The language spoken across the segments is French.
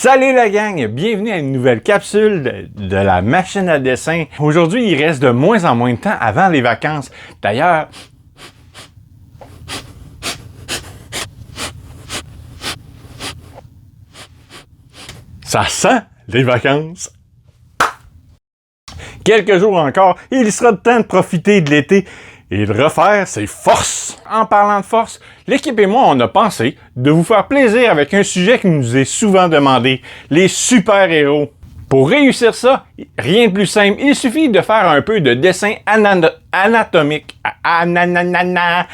Salut la gang, bienvenue à une nouvelle capsule de la machine à dessin. Aujourd'hui, il reste de moins en moins de temps avant les vacances. D'ailleurs, ça sent les vacances. Quelques jours encore, et il sera temps de profiter de l'été et de refaire ses forces. En parlant de force, l'équipe et moi, on a pensé de vous faire plaisir avec un sujet qui nous est souvent demandé, les super-héros. Pour réussir ça, rien de plus simple, il suffit de faire un peu de dessin anatomique. Un ananas.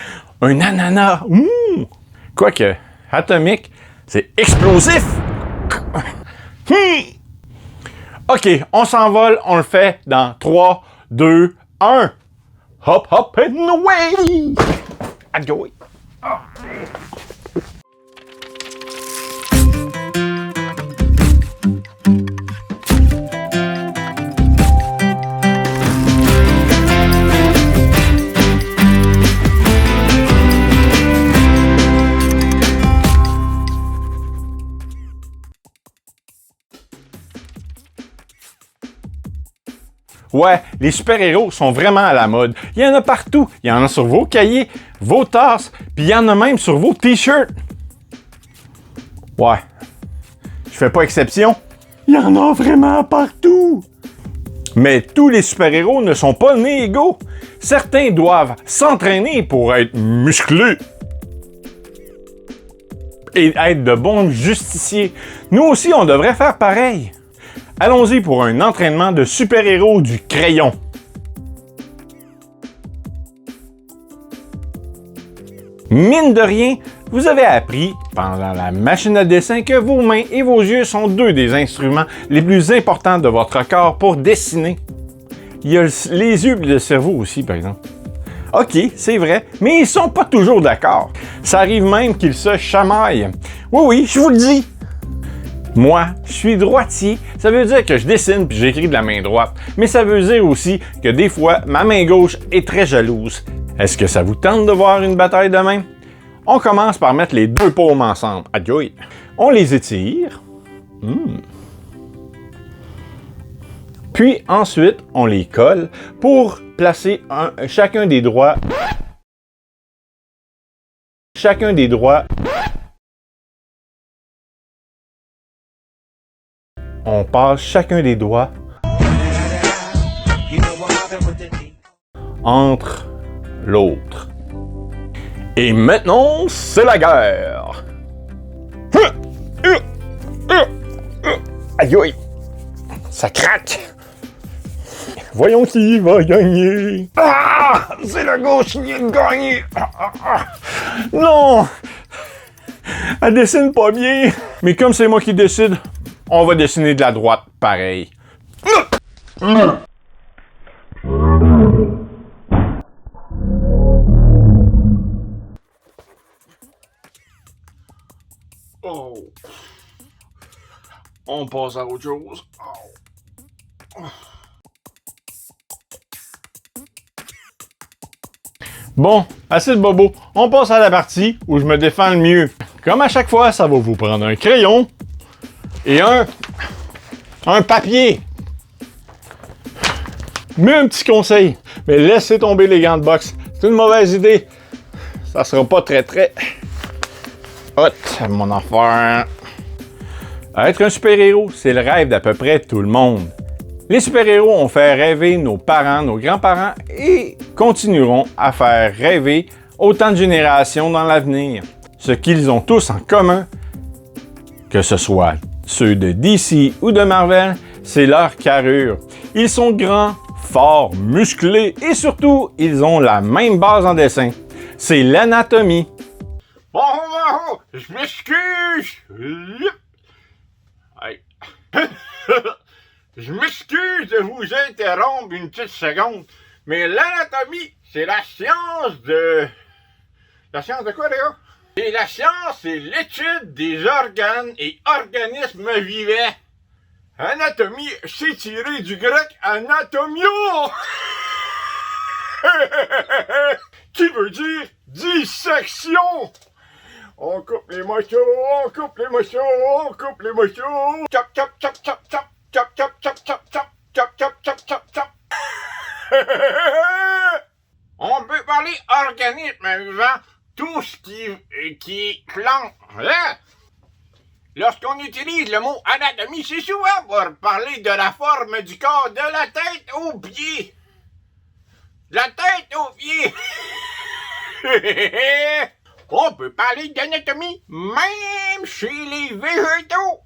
Quoique, atomique, c'est explosif. OK, on s'envole, on le fait dans 3, 2, 1. Hop, hop, and away! Adieu! Ouais, les super-héros sont vraiment à la mode. Il y en a partout. Il y en a sur vos cahiers, vos tasses, puis il y en a même sur vos t-shirts. Ouais, je fais pas exception. Il y en a vraiment partout. Mais tous les super-héros ne sont pas nés égaux. Certains doivent s'entraîner pour être musclés et être de bons justiciers. Nous aussi, on devrait faire pareil. Allons-y pour un entraînement de super-héros du crayon. Mine de rien, vous avez appris pendant la machine à dessin que vos mains et vos yeux sont deux des instruments les plus importants de votre corps pour dessiner. Il y a les yeux et le cerveau aussi, par exemple. OK, c'est vrai, mais ils sont pas toujours d'accord. Ça arrive même qu'ils se chamaillent. Oui, je vous le dis. Moi, je suis droitier. Ça veut dire que je dessine puis j'écris de la main droite. Mais ça veut dire aussi que des fois, ma main gauche est très jalouse. Est-ce que ça vous tente de voir une bataille de main? On commence par mettre les deux paumes ensemble. Adieu! On les étire. Puis ensuite, on les colle pour placer chacun des doigts. On passe chacun des doigts entre l'autre. Et maintenant, c'est la guerre. Aïe aïe, ça craque. Voyons qui va gagner. Ah, c'est la gauche qui vient de gagner. Non, elle dessine pas bien. Mais comme c'est moi qui décide, on va dessiner de la droite, pareil. Oh. On passe à autre chose. Oh. Bon, assez de bobo. On passe à la partie où je me défends le mieux. Comme à chaque fois, ça va vous prendre un crayon et un papier. Mais un petit conseil, mais laissez tomber les gants de boxe. C'est une mauvaise idée. Ça sera pas très hot, mon affaire. Être un super-héros, c'est le rêve d'à peu près tout le monde. Les super-héros ont fait rêver nos parents, nos grands-parents et continueront à faire rêver autant de générations dans l'avenir. Ce qu'ils ont tous en commun, que ce soit ceux de DC ou de Marvel, c'est leur carrure. Ils sont grands, forts, musclés et surtout, ils ont la même base en dessin. C'est l'anatomie. Bon, je m'excuse. Hey. Je m'excuse de vous interrompre une petite seconde, mais l'anatomie, c'est la science de... La science de quoi, les gars? Et la science, c'est l'étude des organes et organismes vivants. Anatomie, c'est tiré du grec anatomio, qui veut dire dissection. On coupe les mochos, on coupe les mochos, on coupe les mochos. Chop, chop, chop, chop, chop, chop, chop, chop, chop, chop, chop, chop, chop, chop, chop. On peut parler organisme vivant, tout ce qui plante. Hein? Lorsqu'on utilise le mot anatomie, c'est souvent pour parler de la forme du corps, de la tête aux pieds. De la tête aux pieds. On peut parler d'anatomie même chez les végétaux.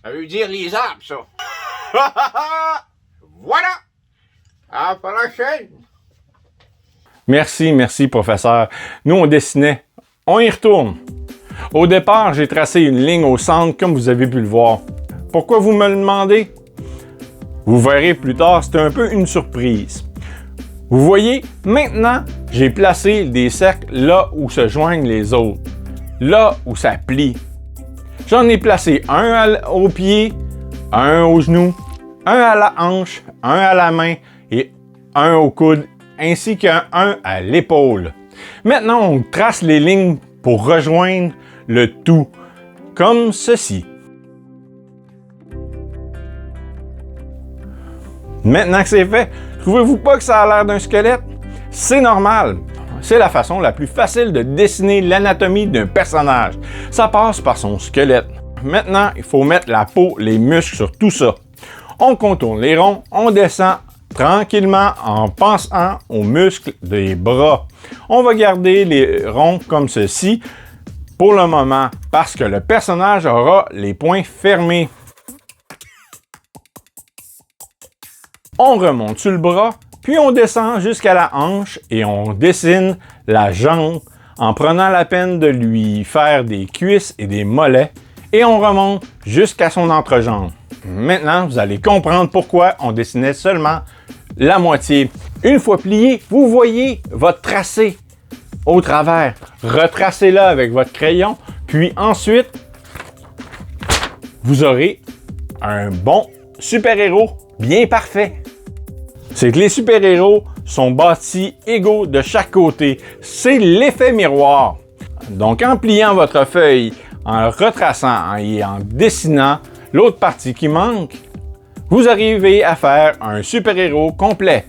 Ça veut dire les arbres, ça. Voilà. À la prochaine. Merci, professeur. Nous, on dessinait. On y retourne. Au départ, j'ai tracé une ligne au centre, comme vous avez pu le voir. Pourquoi vous me le demandez? Vous verrez plus tard, c'est un peu une surprise. Vous voyez, maintenant, j'ai placé des cercles là où se joignent les autres. Là où ça plie. J'en ai placé un au pied, un au genou, un à la hanche, un à la main et un au coude, ainsi qu'un à l'épaule. Maintenant, on trace les lignes pour rejoindre le tout, comme ceci. Maintenant que c'est fait, trouvez-vous pas que ça a l'air d'un squelette? C'est normal. C'est la façon la plus facile de dessiner l'anatomie d'un personnage. Ça passe par son squelette. Maintenant, il faut mettre la peau, les muscles sur tout ça. On contourne les ronds, on descend tranquillement en pensant aux muscles des bras. On va garder les ronds comme ceci pour le moment parce que le personnage aura les poings fermés. On remonte sur le bras, puis on descend jusqu'à la hanche et on dessine la jambe en prenant la peine de lui faire des cuisses et des mollets et on remonte jusqu'à son entrejambe. Maintenant, vous allez comprendre pourquoi on dessinait seulement la moitié. Une fois plié, vous voyez votre tracé au travers. Retracez-le avec votre crayon, puis ensuite, vous aurez un bon super-héros bien parfait. C'est que les super-héros sont bâtis égaux de chaque côté. C'est l'effet miroir. Donc, en pliant votre feuille, en retraçant et en dessinant l'autre partie qui manque, vous arrivez à faire un super-héros complet.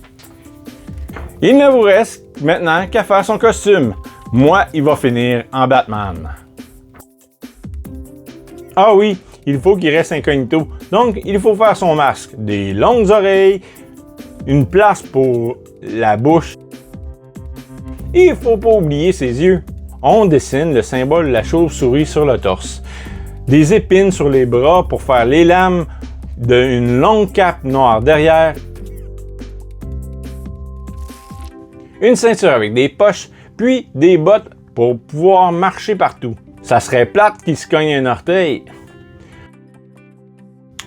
Il ne vous reste maintenant qu'à faire son costume. Moi, il va finir en Batman. Ah oui, il faut qu'il reste incognito. Donc, il faut faire son masque. Des longues oreilles, une place pour la bouche. Et il ne faut pas oublier ses yeux. On dessine le symbole de la chauve-souris sur le torse. Des épines sur les bras pour faire les lames d'une longue cape noire derrière. Une ceinture avec des poches, puis des bottes pour pouvoir marcher partout. Ça serait plate qu'il se cogne un orteil.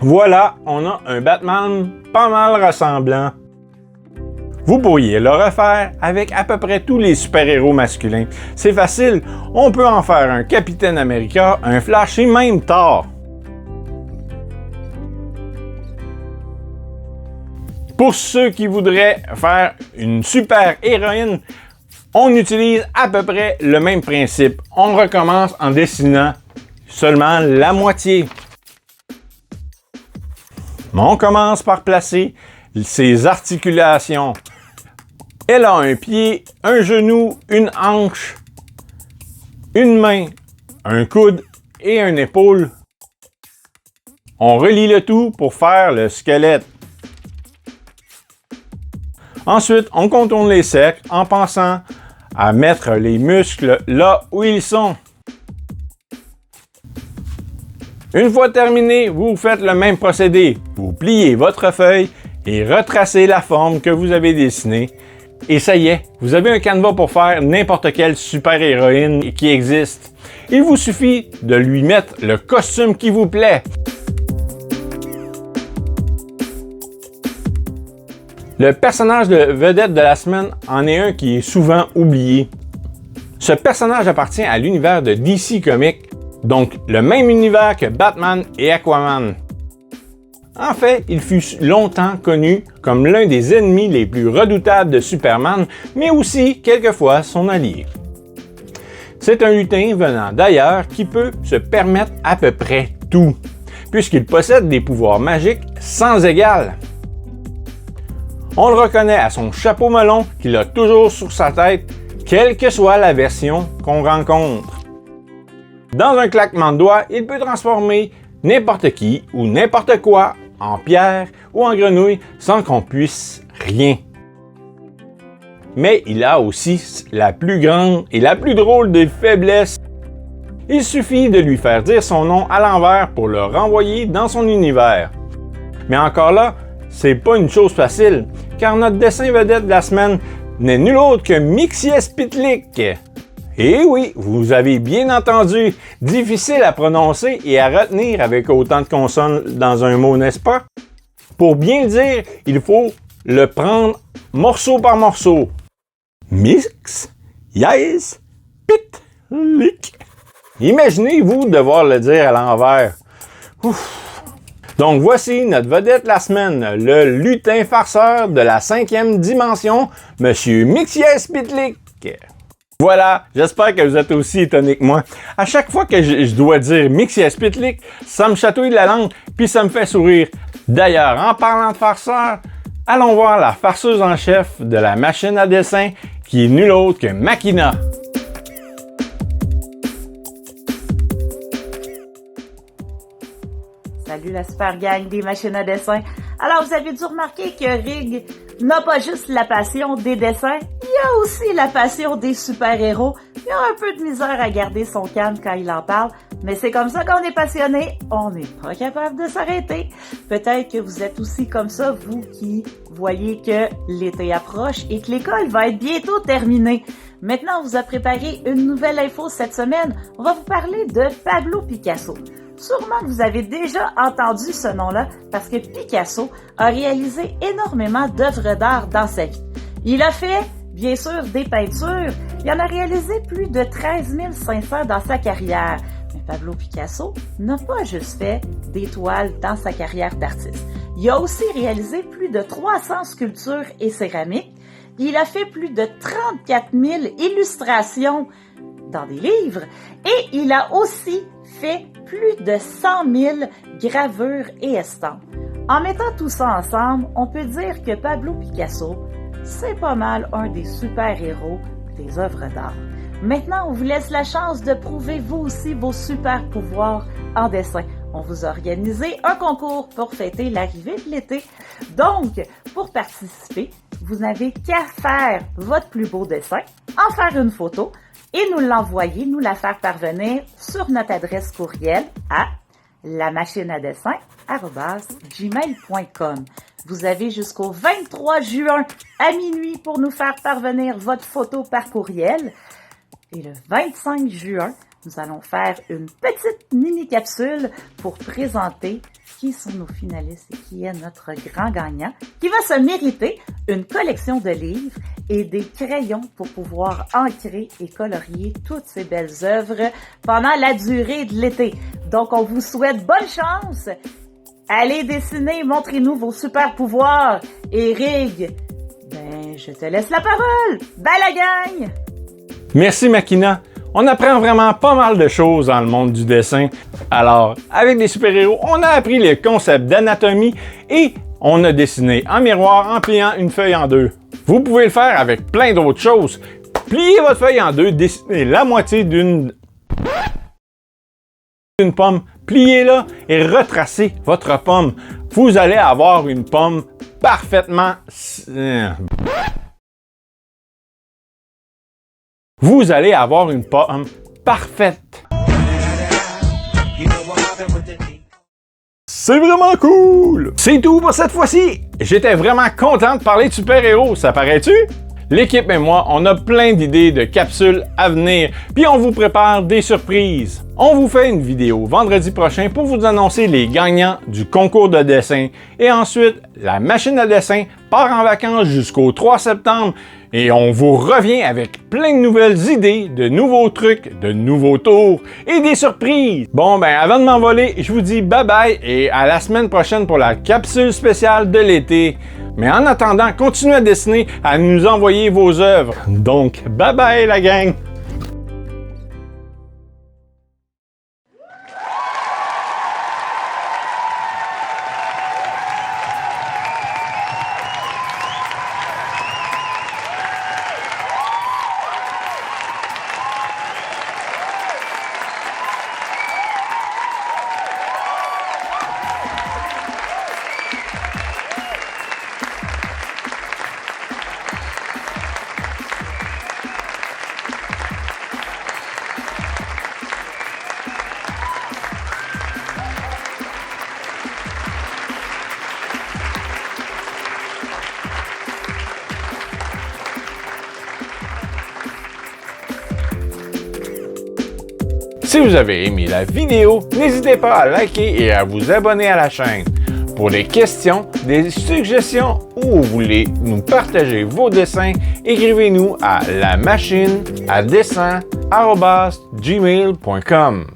Voilà, on a un Batman pas mal ressemblant. Vous pourriez le refaire avec à peu près tous les super-héros masculins. C'est facile, on peut en faire un Capitaine America, un Flash et même Thor. Pour ceux qui voudraient faire une super-héroïne, on utilise à peu près le même principe. On recommence en dessinant seulement la moitié. On commence par placer ses articulations. Elle a un pied, un genou, une hanche, une main, un coude et une épaule. On relie le tout pour faire le squelette. Ensuite, on contourne les cercles en pensant à mettre les muscles là où ils sont. Une fois terminé, vous faites le même procédé. Vous pliez votre feuille et retracez la forme que vous avez dessinée. Et ça y est, vous avez un canevas pour faire n'importe quelle super-héroïne qui existe. Il vous suffit de lui mettre le costume qui vous plaît. Le personnage de vedette de la semaine en est un qui est souvent oublié. Ce personnage appartient à l'univers de DC Comics, donc le même univers que Batman et Aquaman. En fait, il fut longtemps connu comme l'un des ennemis les plus redoutables de Superman, mais aussi quelquefois son allié. C'est un lutin venant d'ailleurs qui peut se permettre à peu près tout, puisqu'il possède des pouvoirs magiques sans égal. On le reconnaît à son chapeau melon qu'il a toujours sur sa tête, quelle que soit la version qu'on rencontre. Dans un claquement de doigts, il peut transformer n'importe qui ou n'importe quoi en pierre ou en grenouille sans qu'on puisse rien. Mais il a aussi la plus grande et la plus drôle des faiblesses. Il suffit de lui faire dire son nom à l'envers pour le renvoyer dans son univers. Mais encore là, c'est pas une chose facile, car notre dessin vedette de la semaine n'est nul autre que Mxyzptlk. Et oui, vous avez bien entendu, difficile à prononcer et à retenir avec autant de consonnes dans un mot, n'est-ce pas? Pour bien le dire, il faut le prendre morceau par morceau. Mxyzptlk. Imaginez-vous devoir le dire à l'envers. Ouf. Donc voici notre vedette de la semaine, le lutin farceur de la 5e dimension, Monsieur Mxyzptlk. Voilà, j'espère que vous êtes aussi étonnés que moi. À chaque fois que je dois dire Mxyzptlk, ça me chatouille la langue, puis ça me fait sourire. D'ailleurs, en parlant de farceur, allons voir la farceuse en chef de la machine à dessin, qui est nulle autre que Makina. Salut la super gang des machines à dessin. Alors, vous avez dû remarquer que Rig n'a pas juste la passion des dessins, il y a aussi la passion des super-héros. Il a un peu de misère à garder son calme quand il en parle, mais c'est comme ça qu'on est passionné, on n'est pas capable de s'arrêter. Peut-être que vous êtes aussi comme ça, vous qui voyez que l'été approche et que l'école va être bientôt terminée. Maintenant, on vous a préparé une nouvelle info cette semaine. On va vous parler de Pablo Picasso. Sûrement que vous avez déjà entendu ce nom-là parce que Picasso a réalisé énormément d'œuvres d'art dans sa vie. Il a fait, bien sûr, des peintures. Il en a réalisé plus de 13 500 dans sa carrière. Mais Pablo Picasso n'a pas juste fait des toiles dans sa carrière d'artiste. Il a aussi réalisé plus de 300 sculptures et céramiques. Il a fait plus de 34 000 illustrations dans des livres et il a aussi fait plus de 100 000 gravures et estampes. En mettant tout ça ensemble, on peut dire que Pablo Picasso, c'est pas mal un des super-héros des œuvres d'art. Maintenant, on vous laisse la chance de prouver vous aussi vos super pouvoirs en dessin. On vous a organisé un concours pour fêter l'arrivée de l'été. Donc, pour participer, vous n'avez qu'à faire votre plus beau dessin, en faire une photo et nous l'envoyer, nous la faire parvenir sur notre adresse courriel à lamachineadessin@gmail.com. Vous avez jusqu'au 23 juin à minuit pour nous faire parvenir votre photo par courriel. Et le 25 juin, nous allons faire une petite mini-capsule pour présenter qui sont nos finalistes et qui est notre grand gagnant, qui va se mériter une collection de livres et des crayons pour pouvoir ancrer et colorier toutes ces belles œuvres pendant la durée de l'été. Donc, on vous souhaite bonne chance. Allez dessiner, montrez-nous vos super pouvoirs. Et Rig, je te laisse la parole. Bye la gang! Merci Makina. On apprend vraiment pas mal de choses dans le monde du dessin. Alors, avec des super-héros, on a appris les concepts d'anatomie et on a dessiné en miroir en pliant une feuille en deux. Vous pouvez le faire avec plein d'autres choses. Pliez votre feuille en deux, dessinez la moitié d'une pomme, pliez-la et retracez votre pomme. Vous allez avoir une pomme parfaitement... Vous allez avoir une pomme parfaite. C'est vraiment cool! C'est tout pour cette fois-ci! J'étais vraiment content de parler de super-héros, ça paraît-tu? L'équipe et moi, on a plein d'idées de capsules à venir, puis on vous prépare des surprises. On vous fait une vidéo vendredi prochain pour vous annoncer les gagnants du concours de dessin. Et ensuite, la machine à dessin part en vacances jusqu'au 3 septembre. Et on vous revient avec plein de nouvelles idées, de nouveaux trucs, de nouveaux tours et des surprises. Bon, avant de m'envoler, je vous dis bye bye et à la semaine prochaine pour la capsule spéciale de l'été. Mais en attendant, continuez à dessiner, à nous envoyer vos œuvres. Donc, bye bye la gang! Si vous avez aimé la vidéo, n'hésitez pas à liker et à vous abonner à la chaîne. Pour des questions, des suggestions ou vous voulez nous partager vos dessins, écrivez-nous à lamachine@dessin@gmail.com.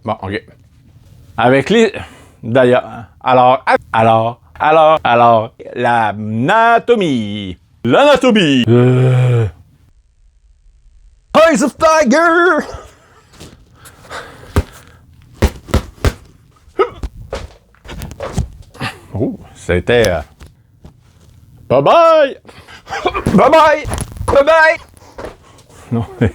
Bon, ok. Avec les... D'ailleurs, alors, l'anatomie. L'anatomie. Eyes of Tiger! Oh, c'était... Bye bye! Bye bye! Bye bye! Non, mais...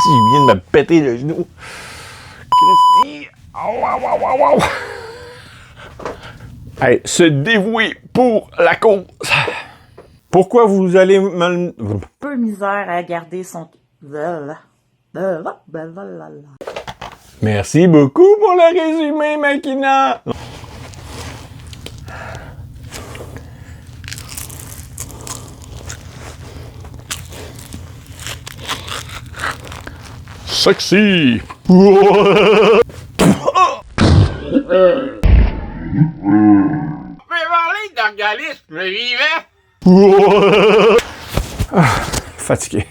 Il vient de me péter le genou. Christy! Wow. Hey, se dévouer pour la cause. Pourquoi vous allez me... Peu misère à garder son... Merci beaucoup pour le résumé, Makina. Sexy. Fatigué.